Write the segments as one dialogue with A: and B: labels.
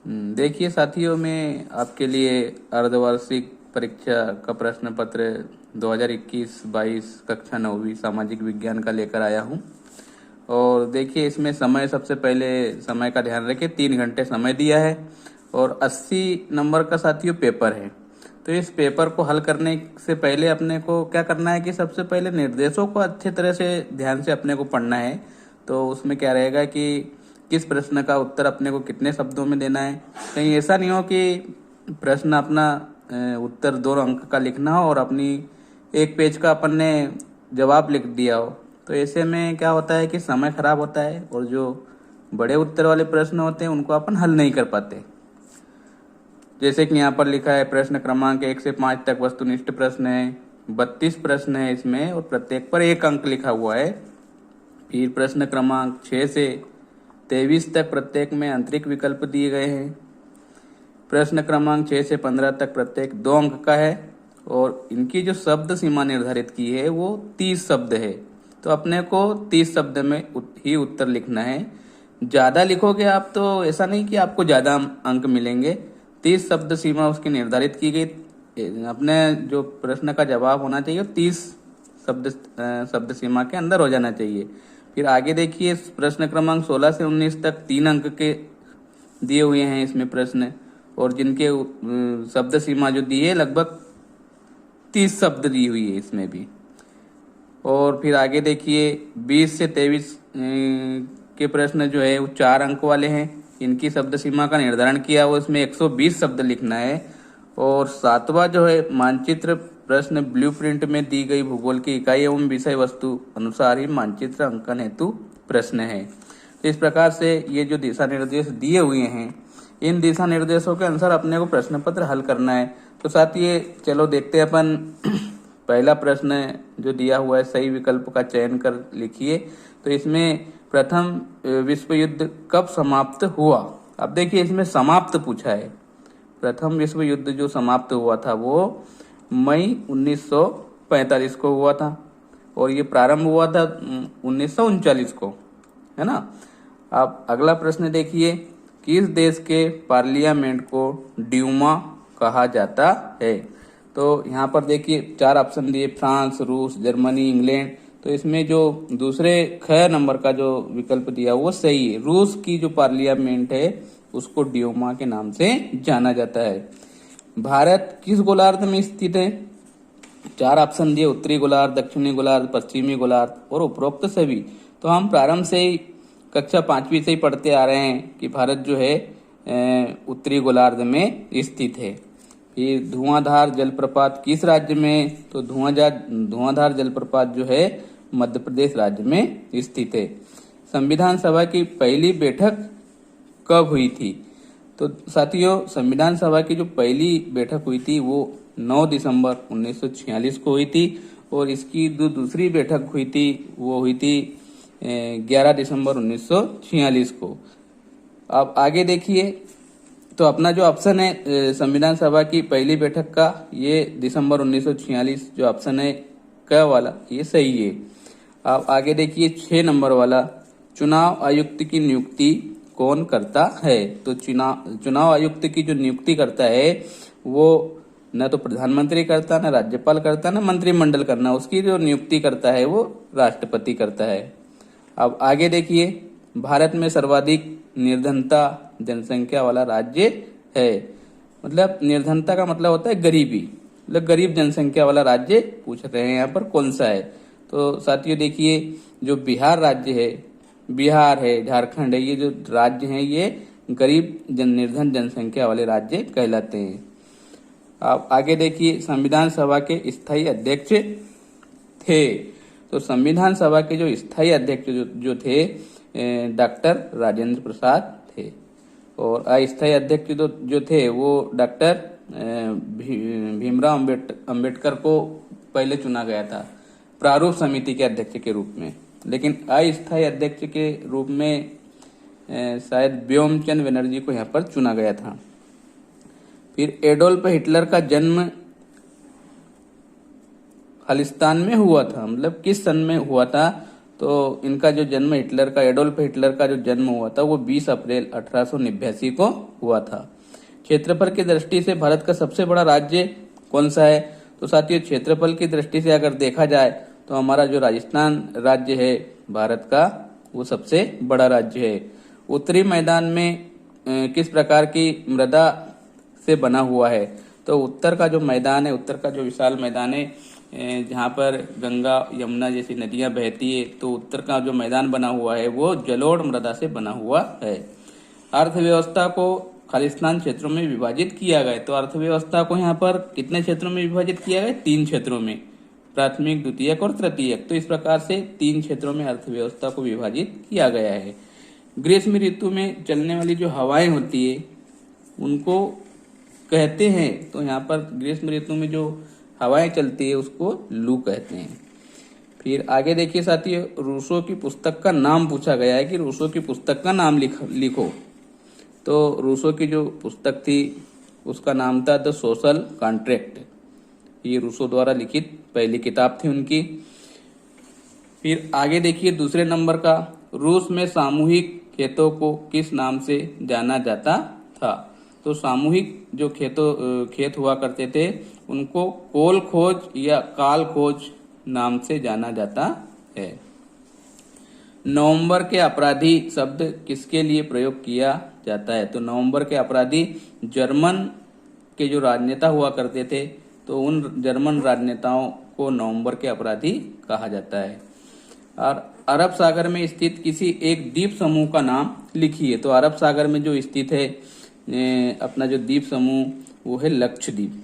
A: देखिए साथियों, मैं आपके लिए अर्धवार्षिक परीक्षा का प्रश्न पत्र 2021-22 कक्षा 9वीं सामाजिक विज्ञान का लेकर आया हूँ। और देखिए, इसमें समय सबसे पहले समय का ध्यान रखें, 3 घंटे समय दिया है और 80 नंबर का साथियों पेपर है। तो इस पेपर को हल करने से पहले अपने को क्या करना है कि सबसे पहले निर्देशों को अच्छे तरह से ध्यान से अपने को पढ़ना है। तो उसमें क्या रहेगा कि किस प्रश्न का उत्तर अपने को कितने शब्दों में देना है। कहीं ऐसा नहीं हो कि प्रश्न अपना उत्तर 2 अंक का लिखना हो और अपनी 1 पेज का अपन ने जवाब लिख दिया हो। तो ऐसे में क्या होता है कि समय खराब होता है और जो बड़े उत्तर वाले प्रश्न होते हैं उनको अपन हल नहीं कर पाते। जैसे कि यहाँ पर लिखा है प्रश्न क्रमांक 1 से 5 तक वस्तुनिष्ठ प्रश्न है, 32 प्रश्न है इसमें और प्रत्येक पर 1 अंक लिखा हुआ है। फिर प्रश्न क्रमांक 6 से 23 तक प्रत्येक में आंतरिक विकल्प दिए गए हैं। प्रश्न क्रमांक 6 से 15 तक प्रत्येक 2 अंक का है और इनकी जो शब्द सीमा निर्धारित की है वो 30 शब्द है। तो अपने को 30 शब्द में ही उत्तर लिखना है। ज़्यादा लिखोगे आप तो ऐसा नहीं कि आपको ज़्यादा अंक मिलेंगे। 30 शब्द सीमा उसकी निर्धारित की गई। अपने जो प्रश्न का जवाब होना चाहिए 30 शब्द सीमा के अंदर हो जाना चाहिए। फिर आगे देखिए, प्रश्न क्रमांक 16 से 19 तक 3 अंक के दिए हुए हैं इसमें प्रश्न, और जिनके शब्द सीमा जो दी है लगभग 30 शब्द दी हुई है इसमें भी। और फिर आगे देखिए, 20 से 23 के प्रश्न जो है वो 4 अंक वाले हैं। इनकी शब्द सीमा का निर्धारण किया हुआ, इसमें 120 शब्द लिखना है। और 7वां जो है मानचित्र प्रश्न, ब्लूप्रिंट में दी गई भूगोल की इकाई एवं विषय वस्तु अनुसार ही मानचित्र अंकन हेतु प्रश्न है। तो इस प्रकार से ये जो दिशा निर्देश दिए हुए हैं, इन दिशा निर्देशों के अनुसार अपने को प्रश्न पत्र हल करना है। तो साथ ही चलो देखते हैं अपन पहला प्रश्न जो दिया हुआ है, सही विकल्प का चयन कर लिखिए। तो इसमें प्रथम विश्व युद्ध कब समाप्त हुआ। अब देखिए, इसमें समाप्त पूछा है। प्रथम विश्व युद्ध जो समाप्त हुआ था वो मई 1945 को हुआ था और ये प्रारंभ हुआ था 1939 को, है ना। अब अगला प्रश्न देखिए, किस देश के पार्लियामेंट को ड्यूमा कहा जाता है। तो यहाँ पर देखिए 4 ऑप्शन दिए, फ्रांस, रूस, जर्मनी, इंग्लैंड। तो इसमें जो दूसरे ख नंबर का जो विकल्प दिया वो सही है। रूस की जो पार्लियामेंट है उसको ड्यूमा के नाम से जाना जाता है। भारत किस गोलार्ध में स्थित है। 4 ऑप्शन दिए, उत्तरी गोलार्ध, दक्षिणी गोलार्ध, पश्चिमी गोलार्ध और उपरोक्त सभी। तो हम प्रारंभ से ही कक्षा 5वीं से ही पढ़ते आ रहे हैं कि भारत जो है उत्तरी गोलार्ध में स्थित है। फिर धुआंधार जलप्रपात किस राज्य में। तो धुआंधार जलप्रपात जो है मध्य प्रदेश राज्य में स्थित है। संविधान सभा की पहली बैठक कब हुई थी। तो साथियों, संविधान सभा की जो पहली बैठक हुई थी वो 9 दिसंबर 1946 को हुई थी और इसकी जो दूसरी बैठक हुई थी वो हुई थी 11 दिसंबर 1946 को। अब आगे देखिए, तो अपना जो ऑप्शन है संविधान सभा की पहली बैठक का, ये दिसंबर 1946 जो ऑप्शन है क वाला, ये सही है। अब आगे देखिए 6 नंबर वाला, चुनाव आयुक्त की नियुक्ति कौन करता है। तो चुनाव आयुक्त की जो नियुक्ति करता है वो न तो प्रधानमंत्री करता, न राज्यपाल करता, न मंत्रिमंडल करना, उसकी जो नियुक्ति करता है वो राष्ट्रपति करता है। अब आगे देखिए, भारत में सर्वाधिक निर्धनता जनसंख्या वाला राज्य है। मतलब निर्धनता का मतलब होता है गरीबी, मतलब गरीब जनसंख्या वाला राज्य पूछ रहे हैं यहाँ पर कौन सा है। तो साथियों देखिए, जो बिहार राज्य है, बिहार है, झारखंड है, ये जो राज्य हैं ये गरीब निर्धन जनसंख्या वाले राज्य कहलाते हैं। अब आगे देखिए, संविधान सभा के स्थायी अध्यक्ष थे। तो संविधान सभा के जो स्थायी अध्यक्ष जो थे डॉक्टर राजेंद्र प्रसाद थे और अस्थायी अध्यक्ष जो थे वो डॉक्टर भीमराव अंबेडकर को पहले चुना गया था प्रारूप समिति के अध्यक्ष के रूप में, लेकिन अस्थायी अध्यक्ष के रूप में शायद व्योमचंद बनर्जी को यहाँ पर चुना गया था। फिर एडोल्फ हिटलर का जन्म खालिस्तान में हुआ था, मतलब किस सन में हुआ था। तो इनका जो जन्म हिटलर का, एडोल्फ हिटलर का जो जन्म हुआ था वो 20 अप्रैल 1889 को हुआ था। क्षेत्रफल की दृष्टि से भारत का सबसे बड़ा राज्य कौन सा है? तो साथियों, क्षेत्रफल की दृष्टि से अगर देखा जाए तो हमारा जो राजस्थान राज्य है भारत का, वो सबसे बड़ा राज्य है। उत्तरी मैदान में किस प्रकार की मृदा से बना हुआ है? तो उत्तर का जो मैदान है, उत्तर का जो विशाल मैदान है, जहाँ पर गंगा यमुना जैसी नदियां बहती है, तो उत्तर का जो मैदान बना हुआ है वो जलोढ़ मृदा से बना हुआ है। अर्थव्यवस्था को खालिस्तान क्षेत्रों में विभाजित किया गया। तो अर्थव्यवस्था को यहाँ पर कितने क्षेत्रों में विभाजित किया गया? 3 क्षेत्रों में, प्राथमिक, द्वितीयक और तृतीयक। तो इस प्रकार से 3 क्षेत्रों में अर्थव्यवस्था को विभाजित किया गया है। ग्रीष्म ऋतु में चलने वाली जो हवाएं होती है उनको कहते हैं, तो यहाँ पर ग्रीष्म ऋतु में जो हवाएं चलती है उसको लू कहते हैं। फिर आगे देखिए साथियों, रूसो की पुस्तक का नाम पूछा गया है कि रूसो की पुस्तक का नाम लिखो। तो रूसो की जो पुस्तक थी उसका नाम था द सोशल कॉन्ट्रैक्ट। ये रूसो द्वारा लिखित पहली किताब थी उनकी। फिर आगे देखिए दूसरे नंबर का, रूस में सामूहिक खेतों को किस नाम से जाना जाता था? तो सामूहिक जो खेत हुआ करते थे उनको कोल खोज या काल खोज नाम से जाना जाता है। नवंबर के अपराधी शब्द किसके लिए प्रयोग किया जाता है? तो नवंबर के अपराधी जर्मन के जो राजनेता हुआ करते थे, तो उन जर्मन राजनेताओं को नवंबर के अपराधी कहा जाता है। और अरब सागर में स्थित किसी एक द्वीप समूह का नाम लिखिए। तो अरब सागर में जो स्थित है अपना जो द्वीप समूह, वो है लक्षद्वीप।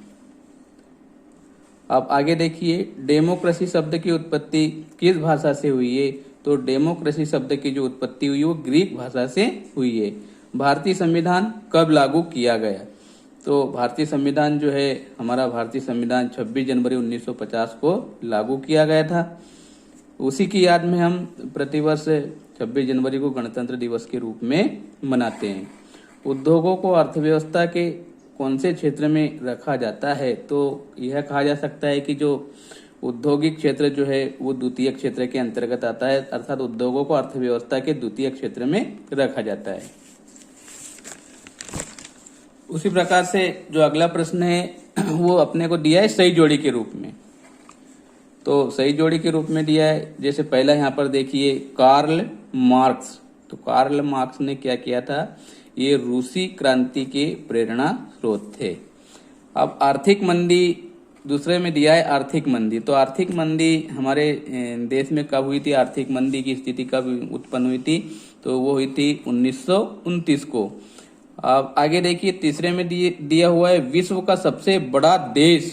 A: अब आगे देखिए, डेमोक्रेसी शब्द की उत्पत्ति किस भाषा से हुई है? तो डेमोक्रेसी शब्द की जो उत्पत्ति हुई वो ग्रीक भाषा से हुई है। भारतीय संविधान कब लागू किया गया? तो भारतीय संविधान जो है, हमारा भारतीय संविधान 26 जनवरी 1950 को लागू किया गया था। उसी की याद में हम प्रतिवर्ष 26 जनवरी को गणतंत्र दिवस के रूप में मनाते हैं। उद्योगों को अर्थव्यवस्था के कौन से क्षेत्र में रखा जाता है? तो यह कहा जा सकता है कि जो औद्योगिक क्षेत्र जो है वो द्वितीय क्षेत्र के अंतर्गत आता है, अर्थात उद्योगों को अर्थव्यवस्था के द्वितीय क्षेत्र में रखा जाता है। उसी प्रकार से जो अगला प्रश्न है वो अपने को दिया है सही जोड़ी के रूप में। तो सही जोड़ी के रूप में दिया है, जैसे पहला यहाँ पर देखिए कार्ल मार्क्स। तो कार्ल मार्क्स ने क्या किया था? ये रूसी क्रांति के प्रेरणा स्रोत थे। अब आर्थिक मंदी दूसरे में दिया है, आर्थिक मंदी। तो आर्थिक मंदी हमारे देश में कब हुई थी? आर्थिक मंदी की स्थिति कब उत्पन्न हुई थी? तो वो हुई थी 1929 को। अब आगे देखिए तीसरे में दिया हुआ है विश्व का सबसे बड़ा देश।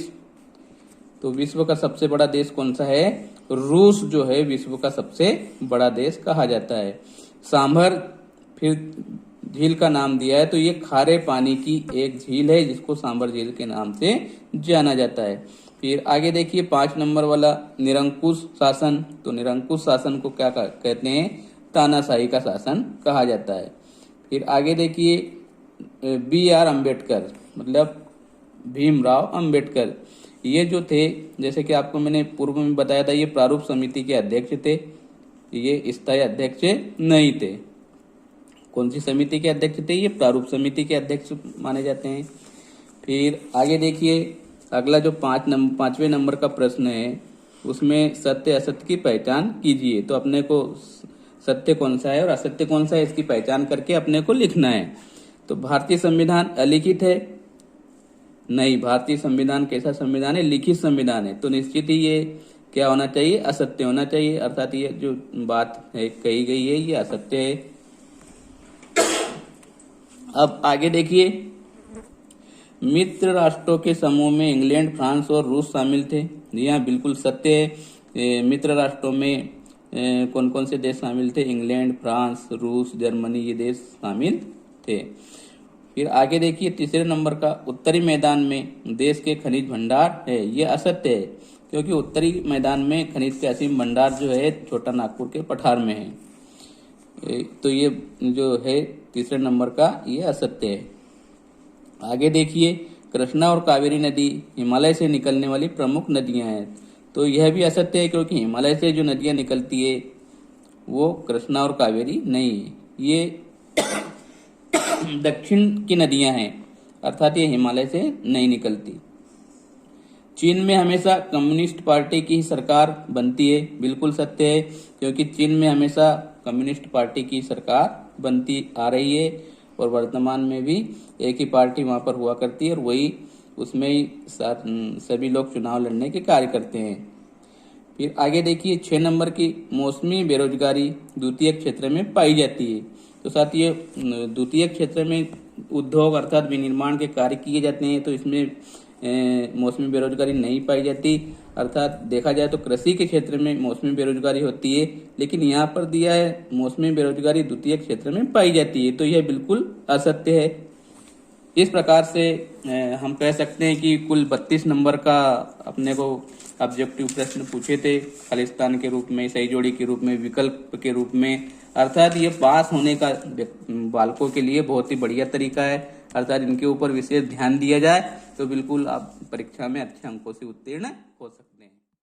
A: तो विश्व का सबसे बड़ा देश कौन सा है? रूस जो है विश्व का सबसे बड़ा देश कहा जाता है। सांभर फिर झील का नाम दिया है, तो ये खारे पानी की एक झील है जिसको सांभर झील के नाम से जाना जाता है। फिर आगे देखिए 5 नंबर वाला निरंकुश शासन। तो निरंकुश शासन को क्या कहते हैं? तानाशाही का शासन कहा जाता है। फिर आगे देखिए BR अम्बेडकर, मतलब भीमराव अम्बेडकर, ये जो थे, जैसे कि आपको मैंने पूर्व में बताया था, ये प्रारूप समिति के अध्यक्ष थे, ये स्थायी अध्यक्ष नहीं थे। कौन सी समिति के अध्यक्ष थे? ये प्रारूप समिति के अध्यक्ष माने जाते हैं। फिर आगे देखिए अगला जो 5वें नंबर का प्रश्न है उसमें सत्य असत्य की पहचान कीजिए। तो अपने को सत्य कौन सा है और असत्य कौन सा है इसकी पहचान करके अपने को लिखना है। तो भारतीय संविधान अलिखित है? नहीं, भारतीय संविधान कैसा संविधान है? लिखित संविधान है। तो निश्चित ही ये क्या होना चाहिए? असत्य होना चाहिए, अर्थात ये जो बात है कही गई है ये असत्य है। अब आगे देखिए, मित्र राष्ट्रों के समूह में इंग्लैंड, फ्रांस और रूस शामिल थे। यह बिल्कुल सत्य है। मित्र राष्ट्रों में कौन कौन से देश शामिल थे? इंग्लैंड, फ्रांस, रूस, जर्मनी, ये देश शामिल थे। फिर आगे देखिए तीसरे नंबर का, उत्तरी मैदान में देश के खनिज भंडार है। ये असत्य है, क्योंकि उत्तरी मैदान में खनिज के असीम भंडार जो है छोटा नागपुर के पठार में है। तो ये जो है तीसरे नंबर का, ये असत्य है। आगे देखिए, कृष्णा और कावेरी नदी हिमालय से निकलने वाली प्रमुख नदियां हैं। तो यह भी असत्य है, क्योंकि हिमालय से जो नदियां निकलती है वो कृष्णा और कावेरी नहीं है, ये दक्षिण की नदियां हैं, अर्थात ये हिमालय से नहीं निकलती। चीन में हमेशा कम्युनिस्ट पार्टी की ही सरकार बनती है, बिल्कुल सत्य है, क्योंकि चीन में हमेशा कम्युनिस्ट पार्टी की सरकार बनती आ रही है और वर्तमान में भी एक ही पार्टी वहां पर हुआ करती है और वही उसमें ही सभी लोग चुनाव लड़ने के कार्य करते हैं। फिर आगे देखिए 6 नंबर की मौसमी बेरोजगारी द्वितीय क्षेत्र में पाई जाती है। तो साथ ये द्वितीय क्षेत्र में उद्योग अर्थात विनिर्माण के कार्य किए जाते हैं, तो इसमें मौसमी बेरोजगारी नहीं पाई जाती। अर्थात देखा जाए तो कृषि के क्षेत्र में मौसमी बेरोजगारी होती है, लेकिन यहाँ पर दिया है मौसमी बेरोजगारी द्वितीय क्षेत्र में पाई जाती है, तो यह बिल्कुल असत्य है। इस प्रकार से हम कह सकते हैं कि कुल 32 नंबर का अपने को ऑब्जेक्टिव प्रश्न पूछे थे, खालिस्तान के रूप में, सही जोड़ी के रूप में, विकल्प के रूप में। अर्थात ये पास होने का बालकों के लिए बहुत ही बढ़िया तरीका है। अर्थात इनके ऊपर विशेष ध्यान दिया जाए तो बिल्कुल आप परीक्षा में अच्छे अंकों से उत्तीर्ण हो सकते हैं।